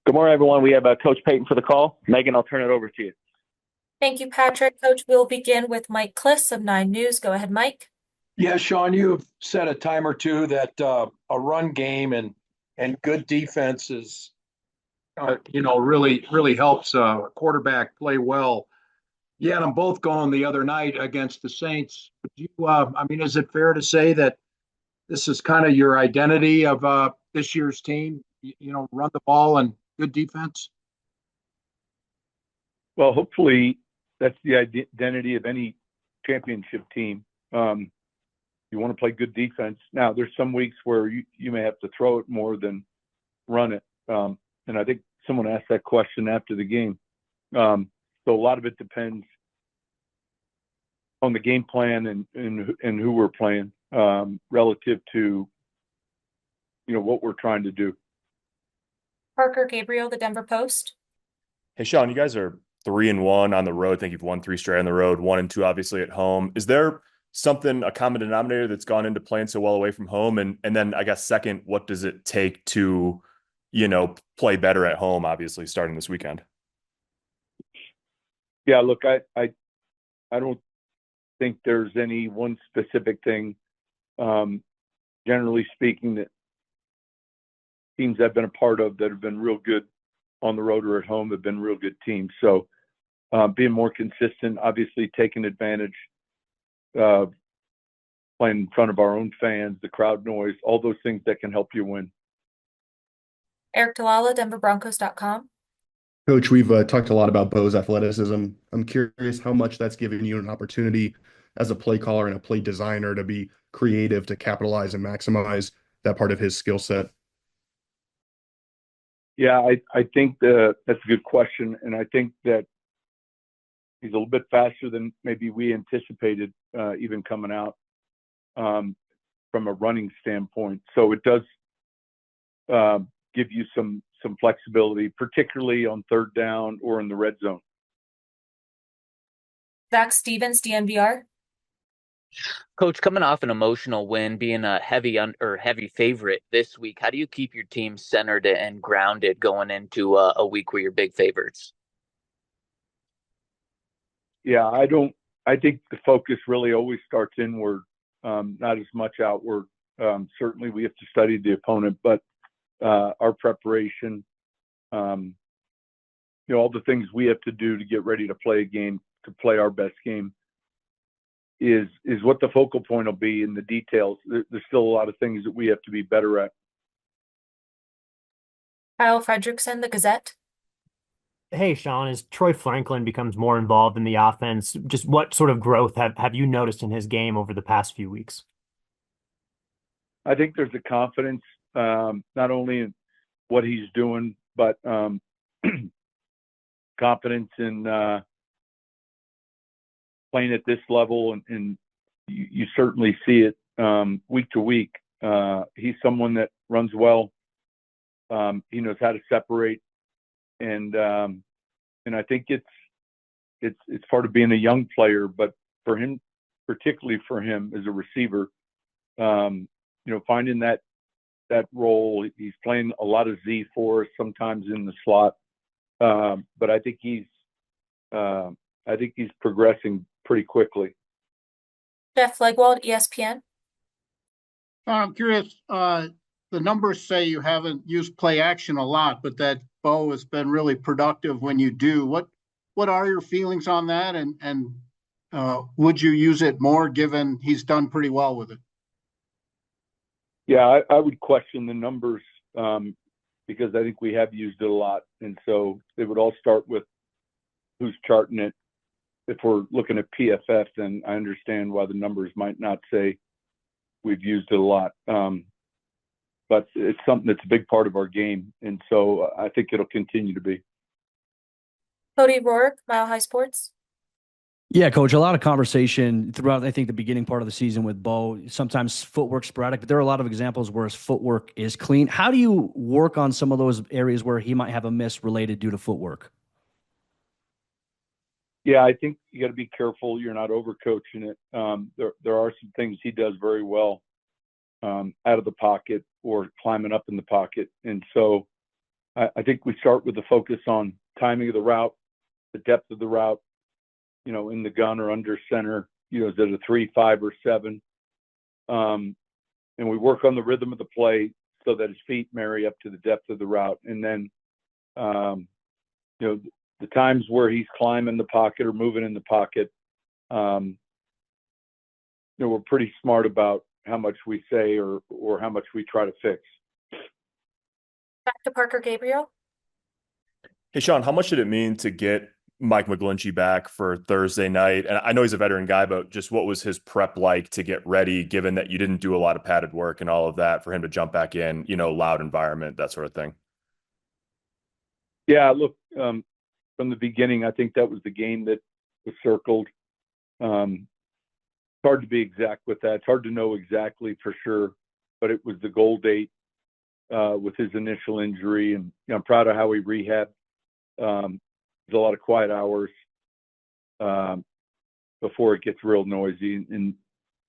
Good morning, everyone. We have Coach Payton for the call. Megan, I'll turn it over to you. Thank you, Patrick. Coach, we'll begin with Mike Kliss of 9 News. Go ahead, Mike. Yeah, Sean, you've said a time or two that a run game and good defense is, really helps a quarterback play well. You had them both going the other night against the Saints. Is it fair to say that this is kind of your identity of this year's team? Run the ball and good defense. Well, hopefully that's the identity of any championship team. You want to play good defense. Now, there's some weeks where you may have to throw it more than run it. And I think someone asked that question after the game. So a lot of it depends on the game plan and who we're playing relative to, what we're trying to do. Parker Gabriel, the Denver Post. Hey, Sean, you guys are 3-1 on the road. I think you've won 3 straight on the road, 1-2 obviously at home. Is there a common denominator that's gone into playing so well away from home? And then I guess second, what does it take to, play better at home, obviously starting this weekend? Yeah, look, I don't think there's any one specific thing. Generally speaking, that teams I've been a part of that have been real good on the road or at home have been real good teams. So being more consistent, obviously taking advantage, playing in front of our own fans, the crowd noise, all those things that can help you win. Eric Talala, DenverBroncos.com. Coach, we've talked a lot about Bo's athleticism. I'm curious how much that's given you an opportunity as a play caller and a play designer to be creative, to capitalize and maximize that part of his skill set. Yeah, I think that's a good question. And I think that he's a little bit faster than maybe we anticipated, even coming out from a running standpoint. So it does give you some flexibility, particularly on third down or in the red zone. Zach Stevens, DNVR. Coach, coming off an emotional win, being a heavy favorite this week, how do you keep your team centered and grounded going into a week where you're big favorites? Yeah, I think the focus really always starts inward, not as much outward. Certainly we have to study the opponent, but our preparation, all the things we have to do to get ready to play a game, to play our best game, is what the focal point will be in the details. There's still a lot of things that we have to be better at. Kyle Fredrickson, The Gazette. Hey, Sean, as Troy Franklin becomes more involved in the offense, just what sort of growth have you noticed in his game over the past few weeks? I think there's a confidence, not only in what he's doing, but confidence in playing at this level. And you certainly see it week to week. He's someone that runs well. He knows how to separate. And I think it's part of being a young player, but for him, particularly for him as a receiver, finding that role. He's playing a lot of Z for us, sometimes in the slot, but I think he's progressing pretty quickly. Jeff Legwold, ESPN. I'm curious. The numbers say you haven't used play action a lot, but that Bo has been really productive when you do. What are your feelings on that? And would you use it more, given he's done pretty well with it? Yeah, I would question the numbers because I think we have used it a lot. And so it would all start with who's charting it. If we're looking at PFF, then I understand why the numbers might not say we've used it a lot. But it's something that's a big part of our game. And so I think it'll continue to be. Cody Rourke, Mile High Sports. Yeah, Coach, a lot of conversation throughout, I think, the beginning part of the season with Bo. Sometimes footwork sporadic, but there are a lot of examples where his footwork is clean. How do you work on some of those areas where he might have a miss related due to footwork? Yeah, I think you got to be careful. You're not overcoaching it. There are some things he does very well out of the pocket or climbing up in the pocket. And so I think we start with the focus on timing of the route, the depth of the route, in the gun or under center, is it a 3, 5, or 7? And we work on the rhythm of the play so that his feet marry up to the depth of the route. And then, the times where he's climbing the pocket or moving in the pocket, we're pretty smart about how much we say or how much we try to fix. Back to Parker Gabriel. Hey, Sean, how much did it mean to get Mike McGlinchey back for Thursday night? And I know he's a veteran guy, but just what was his prep like to get ready, given that you didn't do a lot of padded work and all of that, for him to jump back in, loud environment, that sort of thing? Yeah, look, from the beginning, I think that was the game that was circled. It's hard to be exact with that. It's hard to know exactly for sure, but it was the goal date with his initial injury. And I'm proud of how he rehabbed. There's a lot of quiet hours before it gets real noisy. And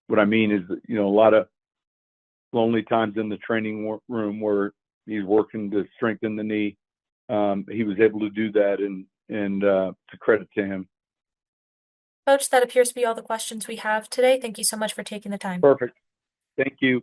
what I mean is that, a lot of lonely times in the training room where he's working to strengthen the knee. He was able to do that, and to credit to him. Coach, that appears to be all the questions we have today. Thank you so much for taking the time. Perfect. Thank you.